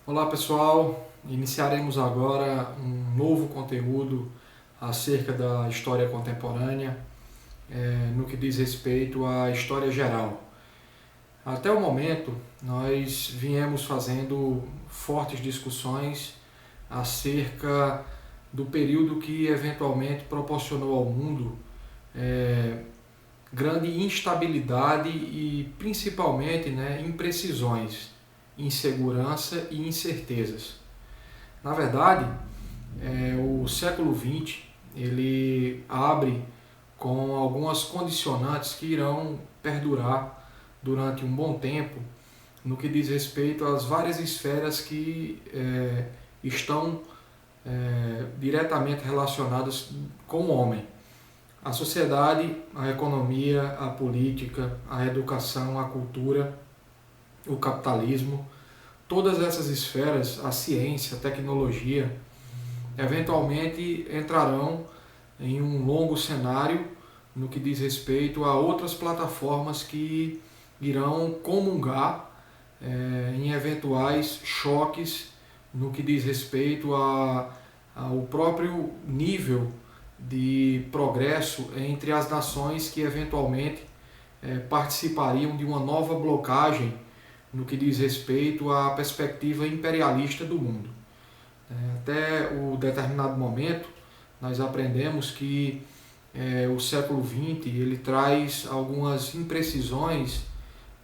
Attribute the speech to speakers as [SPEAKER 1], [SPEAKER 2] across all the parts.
[SPEAKER 1] Olá pessoal, iniciaremos agora um novo conteúdo acerca da história contemporânea, no que diz respeito à história geral. Até o momento, nós viemos fazendo fortes discussões acerca do período que eventualmente proporcionou ao mundo grande instabilidade e principalmente imprecisões, insegurança e incertezas. Na verdade, o século XX ele abre com algumas condicionantes que irão perdurar durante um bom tempo no que diz respeito às várias esferas que estão diretamente relacionadas com o homem. A sociedade, a economia, a política, a educação, a cultura, o capitalismo, todas essas esferas, a ciência, a tecnologia, eventualmente entrarão em um longo cenário no que diz respeito a outras plataformas que irão comungar em eventuais choques no que diz respeito ao próprio nível de progresso entre as nações que eventualmente participariam de uma nova blocagem no que diz respeito à perspectiva imperialista do mundo. Até o determinado momento, nós aprendemos que o século XX ele traz algumas imprecisões,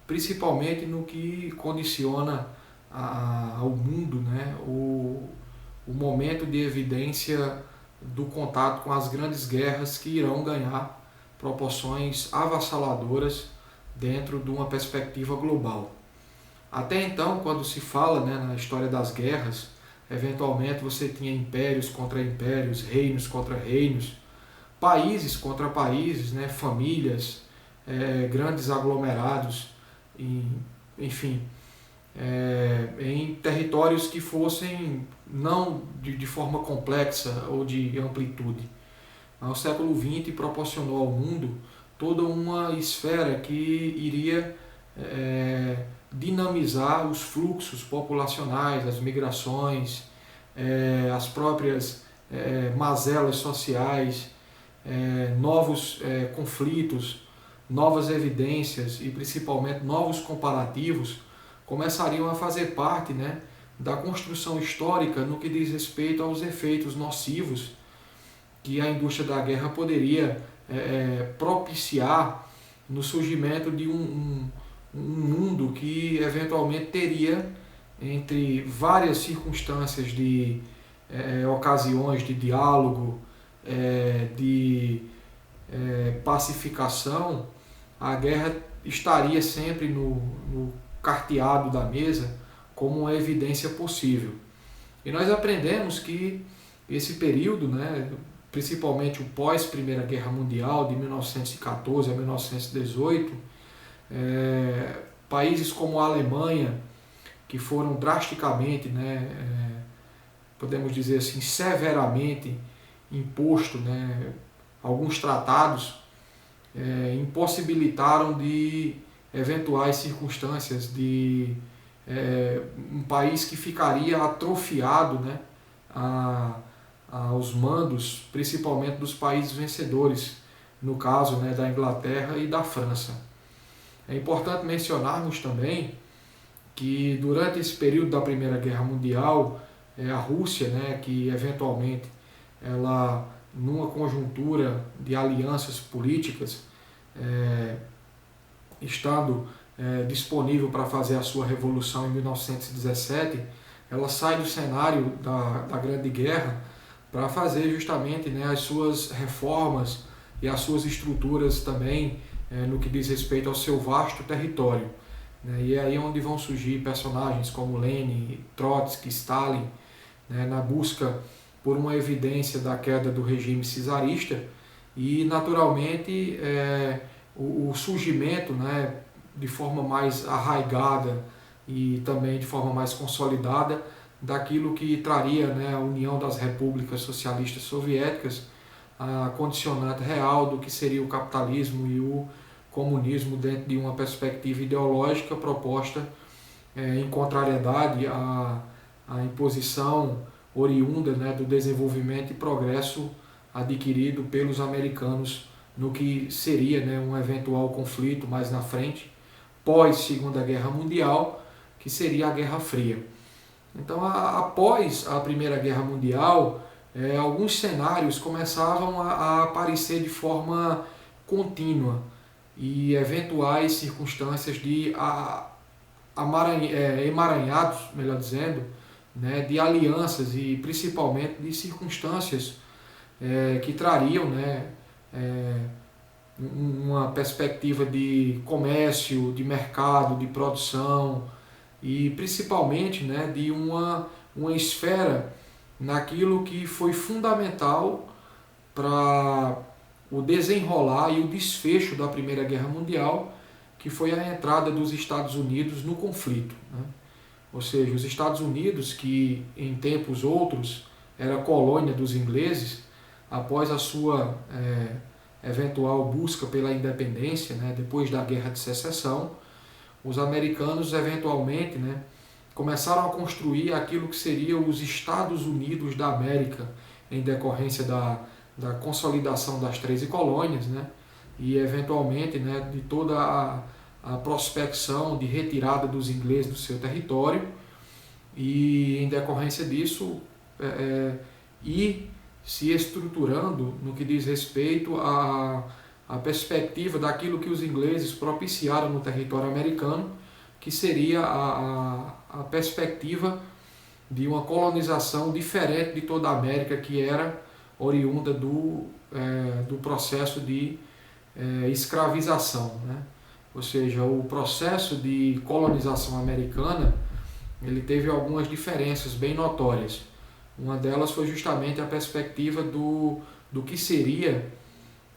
[SPEAKER 1] principalmente no que condiciona ao mundo, o momento de evidência do contato com as grandes guerras que irão ganhar proporções avassaladoras dentro de uma perspectiva global. Até então, quando se fala na história das guerras, eventualmente você tinha impérios contra impérios, reinos contra reinos, países contra países, famílias, grandes aglomerados, enfim, em territórios que fossem não de forma complexa ou de amplitude. O século XX proporcionou ao mundo toda uma esfera que iria dinamizar os fluxos populacionais, as migrações, as próprias mazelas sociais, novos conflitos, novas evidências e principalmente novos comparativos começariam a fazer parte da construção histórica no que diz respeito aos efeitos nocivos que a indústria da guerra poderia propiciar no surgimento de um mundo que eventualmente teria, entre várias circunstâncias de ocasiões de diálogo, de pacificação, a guerra estaria sempre no carteado da mesa como uma evidência possível. E nós aprendemos que esse período, principalmente o pós-Primeira Guerra Mundial, de 1914 a 1918, países como a Alemanha, que foram drasticamente, podemos dizer assim, severamente imposto, alguns tratados impossibilitaram de eventuais circunstâncias de um país que ficaria atrofiado aos mandos, principalmente dos países vencedores, no caso da Inglaterra e da França. É importante mencionarmos também que durante esse período da Primeira Guerra Mundial, a Rússia, que eventualmente ela, numa conjuntura de alianças políticas, estando disponível para fazer a sua revolução em 1917, ela sai do cenário da Grande Guerra para fazer justamente as suas reformas e as suas estruturas também no que diz respeito ao seu vasto território. E é aí onde vão surgir personagens como Lenin, Trotsky, Stalin, na busca por uma evidência da queda do regime czarista e, naturalmente, o surgimento de forma mais arraigada e também de forma mais consolidada daquilo que traria a União das Repúblicas Socialistas Soviéticas, a condicionante real do que seria o capitalismo e o comunismo dentro de uma perspectiva ideológica proposta em contrariedade a imposição oriunda, né, do desenvolvimento e progresso adquirido pelos americanos no que seria, né, um eventual conflito mais na frente, pós Segunda Guerra Mundial, que seria a Guerra Fria. Então, após a Primeira Guerra Mundial, alguns cenários começavam a aparecer de forma contínua e eventuais circunstâncias de emaranhados, melhor dizendo, né, de alianças e principalmente de circunstâncias que trariam, né, uma perspectiva de comércio, de mercado, de produção e principalmente, né, de uma esfera naquilo que foi fundamental para o desenrolar e o desfecho da Primeira Guerra Mundial, que foi a entrada dos Estados Unidos no conflito, né? Ou seja, os Estados Unidos, que em tempos outros era colônia dos ingleses, após a sua eventual busca pela independência, né, depois da Guerra de Secessão, os americanos eventualmente, né, começaram a construir aquilo que seria os Estados Unidos da América, em decorrência da consolidação das 13 colônias, né, e eventualmente, né, de toda a prospecção de retirada dos ingleses do seu território, e em decorrência disso ir se estruturando no que diz respeito à perspectiva daquilo que os ingleses propiciaram no território americano, que seria a perspectiva de uma colonização diferente de toda a América, que era oriunda do processo de escravização, né? Ou seja, o processo de colonização americana, ele teve algumas diferenças bem notórias. Uma delas foi justamente a perspectiva do que seria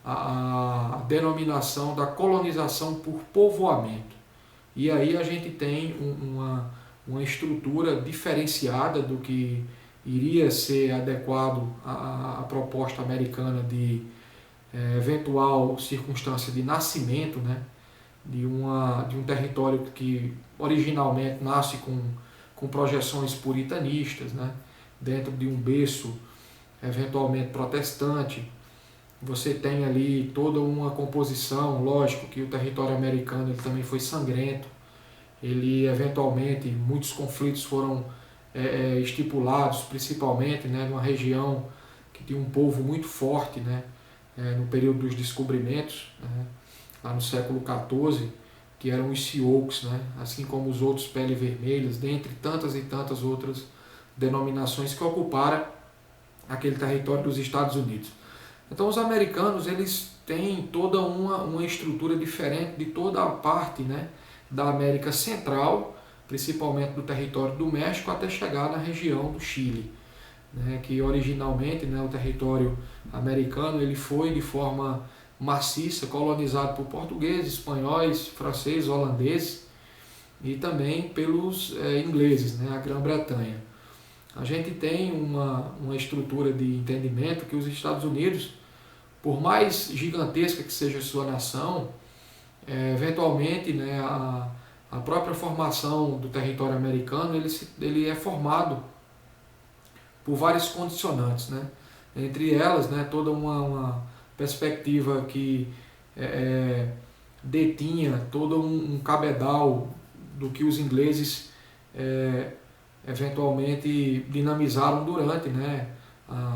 [SPEAKER 1] a denominação da colonização por povoamento. E aí a gente tem uma estrutura diferenciada do que iria ser adequado à proposta americana de eventual circunstância de nascimento, né, de um território que originalmente nasce com projeções puritanistas, né, dentro de um berço eventualmente protestante. Você tem ali toda uma composição, lógico que o território americano ele também foi sangrento, ele eventualmente, muitos conflitos foram estipulados, principalmente, né, numa região que tinha um povo muito forte, né, no período dos descobrimentos, né, lá no século XIV, que eram os Sioux, né, assim como os outros Pele Vermelhas, dentre tantas e tantas outras denominações que ocuparam aquele território dos Estados Unidos. Então os americanos eles têm toda uma estrutura diferente de toda a parte, né, da América Central, principalmente do território do México, até chegar na região do Chile, né, que originalmente, né, o território americano ele foi de forma maciça colonizado por portugueses, espanhóis, franceses, holandeses e também pelos ingleses, né, a Grã-Bretanha. A gente tem uma estrutura de entendimento que os Estados Unidos, por mais gigantesca que seja a sua nação, eventualmente, né, a própria formação do território americano ele é formado por vários condicionantes, né? Entre elas, né, toda uma perspectiva que detinha todo um cabedal do que os ingleses eventualmente dinamizaram durante, né,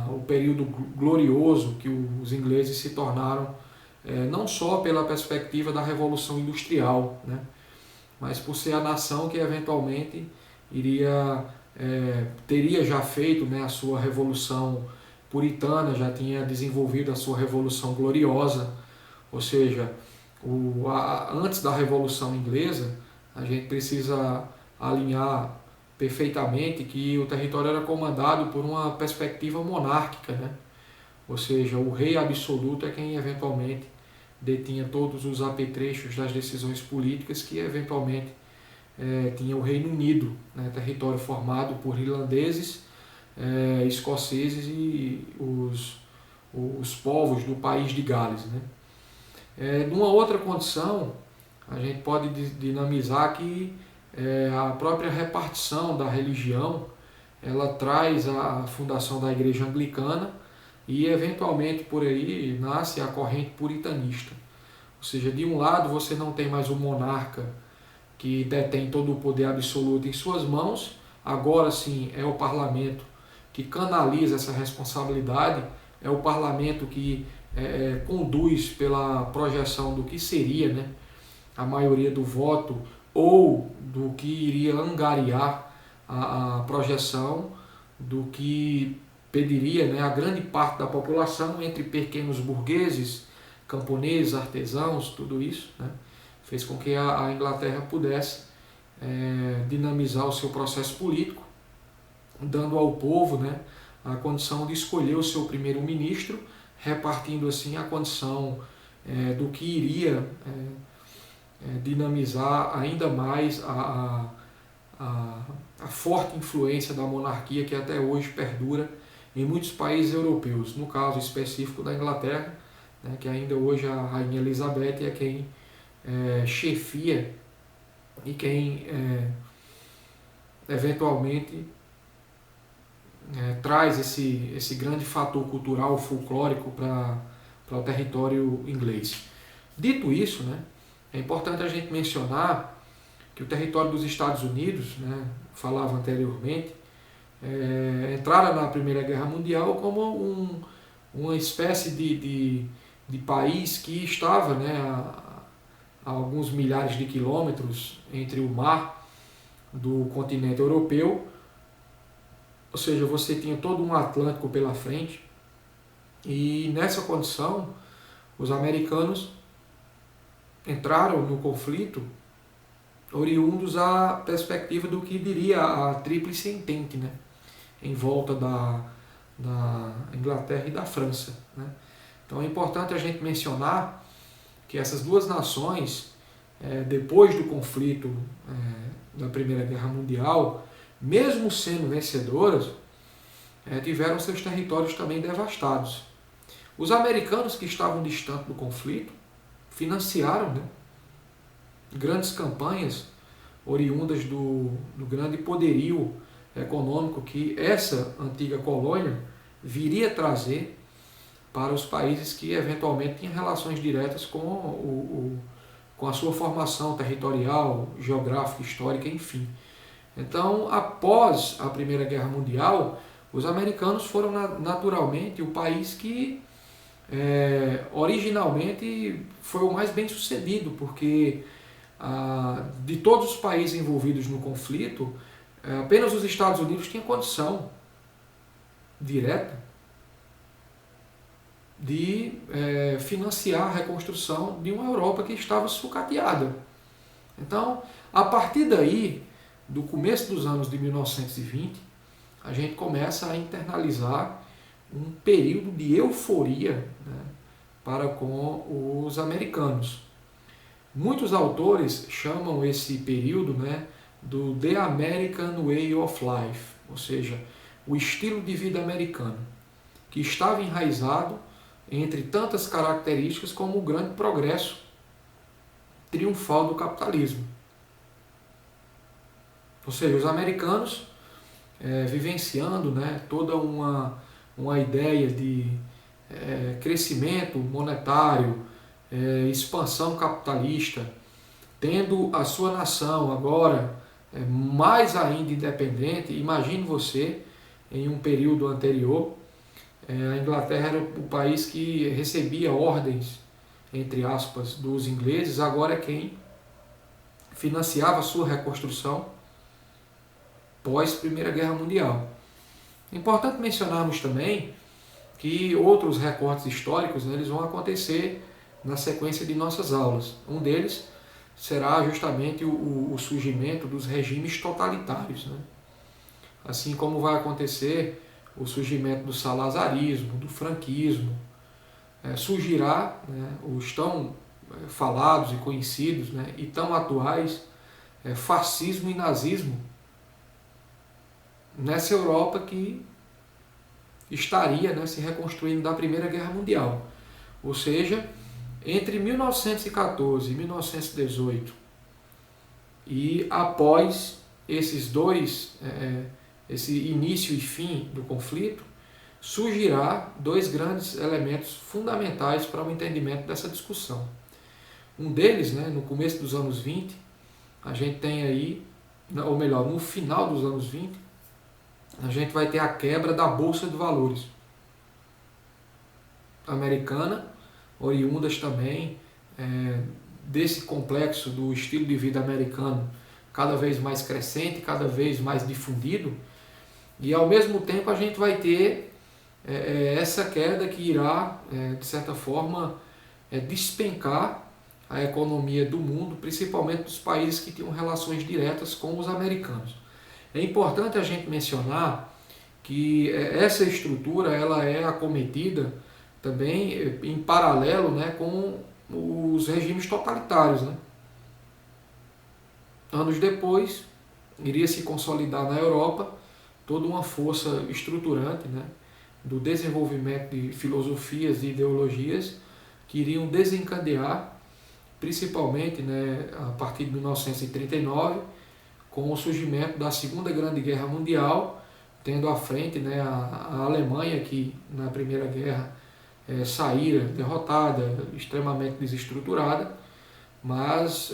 [SPEAKER 1] o período glorioso que os ingleses se tornaram, não só pela perspectiva da Revolução Industrial, né, mas por ser a nação que eventualmente teria já feito, né, a sua Revolução Puritana, já tinha desenvolvido a sua Revolução Gloriosa, ou seja, antes da Revolução Inglesa, a gente precisa alinhar perfeitamente que o território era comandado por uma perspectiva monárquica, né? Ou seja, o rei absoluto é quem eventualmente detinha todos os apetrechos das decisões políticas que eventualmente tinha o Reino Unido, né? Território formado por irlandeses, escoceses e os povos do país de Gales, né? Numa outra condição, a gente pode dinamizar que a própria repartição da religião ela traz a fundação da Igreja Anglicana e eventualmente por aí nasce a corrente puritanista. Ou seja, de um lado você não tem mais o monarca que detém todo o poder absoluto em suas mãos, agora sim é o parlamento que canaliza essa responsabilidade, é o parlamento que conduz pela projeção do que seria, né, a maioria do voto ou do que iria angariar a projeção do que pediria, né, a grande parte da população, entre pequenos burgueses, camponeses, artesãos, tudo isso, né, fez com que a Inglaterra pudesse dinamizar o seu processo político, dando ao povo, né, a condição de escolher o seu primeiro-ministro, repartindo assim a condição do que iria dinamizar ainda mais a forte influência da monarquia que até hoje perdura em muitos países europeus, no caso específico da Inglaterra, né, que ainda hoje a Rainha Elizabeth é quem chefia e quem eventualmente traz esse grande fator cultural, folclórico para o território inglês. Dito isso, né, é importante a gente mencionar que o território dos Estados Unidos, né, falava anteriormente, entrara na Primeira Guerra Mundial como uma espécie de país que estava, né, a alguns milhares de quilômetros entre o mar do continente europeu, ou seja, você tinha todo um Atlântico pela frente, e nessa condição os americanos entraram no conflito oriundos da perspectiva do que diria a Tríplice Entente, né, em volta da Inglaterra e da França, né. Então é importante a gente mencionar que essas duas nações, depois do conflito da Primeira Guerra Mundial, mesmo sendo vencedoras, tiveram seus territórios também devastados. Os americanos que estavam distantes do conflito financiaram, né, grandes campanhas oriundas do grande poderio econômico que essa antiga colônia viria trazer para os países que eventualmente tinham relações diretas com a sua formação territorial, geográfica, histórica, enfim. Então, após a Primeira Guerra Mundial, os americanos foram naturalmente o país que originalmente foi o mais bem sucedido, porque de todos os países envolvidos no conflito, apenas os Estados Unidos tinham condição direta de financiar a reconstrução de uma Europa que estava sucateada. Então, a partir daí, do começo dos anos de 1920, a gente começa a internalizar um período de euforia, né, para com os americanos. Muitos autores chamam esse período, né, do The American Way of Life, ou seja, o estilo de vida americano, que estava enraizado entre tantas características como o grande progresso triunfal do capitalismo. Ou seja, os americanos vivenciando, né, toda uma ideia de crescimento monetário, expansão capitalista, tendo a sua nação agora mais ainda independente. Imagine você, em um período anterior, a Inglaterra era o país que recebia ordens, entre aspas, dos ingleses, agora é quem financiava a sua reconstrução pós Primeira Guerra Mundial. É importante mencionarmos também que outros recortes históricos, né, eles vão acontecer na sequência de nossas aulas. Um deles será justamente o surgimento dos regimes totalitários, né? Assim como vai acontecer o surgimento do salazarismo, do franquismo, surgirá, né, os tão falados e conhecidos, né, e tão atuais fascismo e nazismo nessa Europa que estaria, né, se reconstruindo da Primeira Guerra Mundial. Ou seja, entre 1914 e 1918 e após esses dois esse início e fim do conflito, surgirá dois grandes elementos fundamentais para o entendimento dessa discussão. Um deles, né, no começo dos anos 20, a gente tem aí, ou melhor, no final dos anos 20, a gente vai ter a quebra da Bolsa de Valores americana, oriundas também desse complexo do estilo de vida americano cada vez mais crescente, cada vez mais difundido, e ao mesmo tempo a gente vai ter essa queda que irá, de certa forma, despencar a economia do mundo, principalmente dos países que tinham relações diretas com os americanos. É importante a gente mencionar que essa estrutura ela é acometida também em paralelo, né, com os regimes totalitários, né? Anos depois, iria se consolidar na Europa toda uma força estruturante, né, do desenvolvimento de filosofias e ideologias que iriam desencadear, principalmente, né, a partir de 1939, com o surgimento da Segunda Grande Guerra Mundial, tendo à frente, né, a Alemanha, que na Primeira Guerra saíra derrotada, extremamente desestruturada, mas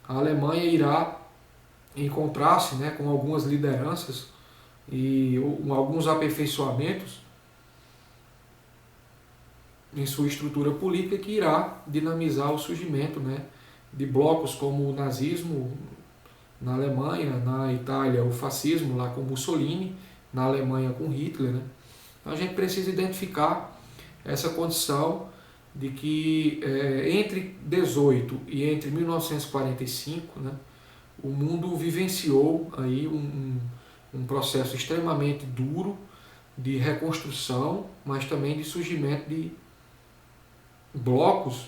[SPEAKER 1] a Alemanha irá encontrar-se, né, com algumas lideranças e alguns aperfeiçoamentos em sua estrutura política que irá dinamizar o surgimento, né, de blocos como o nazismo na Alemanha, na Itália o fascismo lá com Mussolini, na Alemanha com Hitler, né? Então a gente precisa identificar essa condição de que entre 18 e entre 1945, né, o mundo vivenciou aí um processo extremamente duro de reconstrução, mas também de surgimento de blocos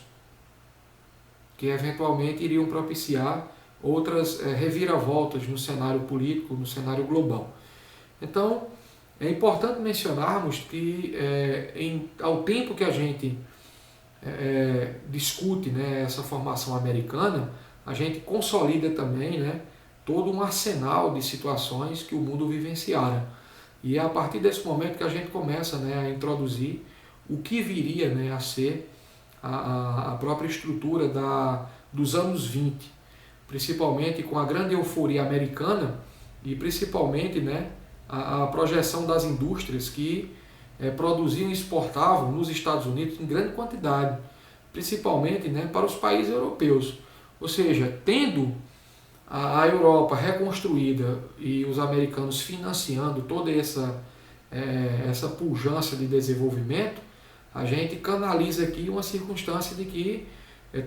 [SPEAKER 1] que eventualmente iriam propiciar outras reviravoltas no cenário político, no cenário global. Então, é importante mencionarmos que ao tempo que a gente discute, né, essa formação americana, a gente consolida também, né, todo um arsenal de situações que o mundo vivenciara. E é a partir desse momento que a gente começa, né, a introduzir o que viria, né, a ser a própria estrutura dos anos 20, principalmente com a grande euforia americana e principalmente, né, a projeção das indústrias que produziam e exportavam nos Estados Unidos em grande quantidade, principalmente, né, para os países europeus. Ou seja, tendo a Europa reconstruída e os americanos financiando toda essa pujança de desenvolvimento, a gente canaliza aqui uma circunstância de que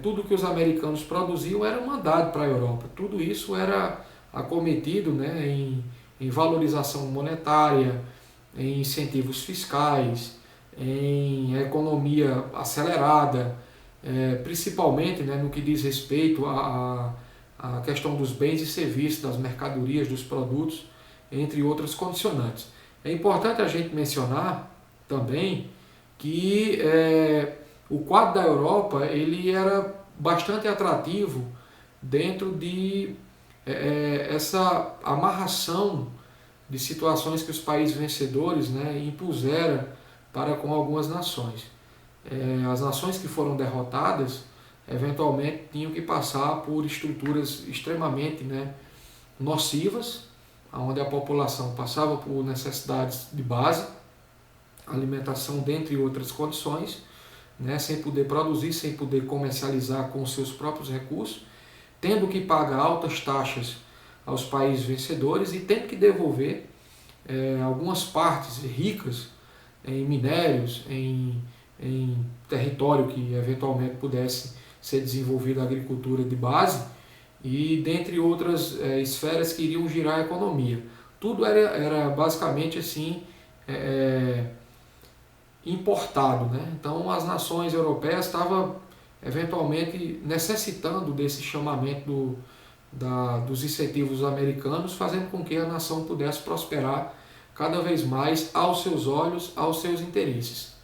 [SPEAKER 1] tudo que os americanos produziam era mandado para a Europa. Tudo isso era acometido, né, em valorização monetária, em incentivos fiscais, em economia acelerada, principalmente, né, no que diz respeito à questão dos bens e serviços, das mercadorias, dos produtos, entre outras condicionantes. É importante a gente mencionar também que o quadro da Europa ele era bastante atrativo dentro de essa amarração de situações que os países vencedores, né, impuseram para com algumas nações. As nações que foram derrotadas, eventualmente, tinham que passar por estruturas extremamente, né, nocivas, onde a população passava por necessidades de base, alimentação, dentre outras condições, né, sem poder produzir, sem poder comercializar com seus próprios recursos, tendo que pagar altas taxas aos países vencedores e tendo que devolver algumas partes ricas em minérios, em território que eventualmente pudesse ser desenvolvido a agricultura de base e dentre outras esferas que iriam girar a economia. Tudo era basicamente assim importado, né? Então as nações europeias estavam eventualmente necessitando desse chamamento dos incentivos americanos, fazendo com que a nação pudesse prosperar cada vez mais aos seus olhos, aos seus interesses.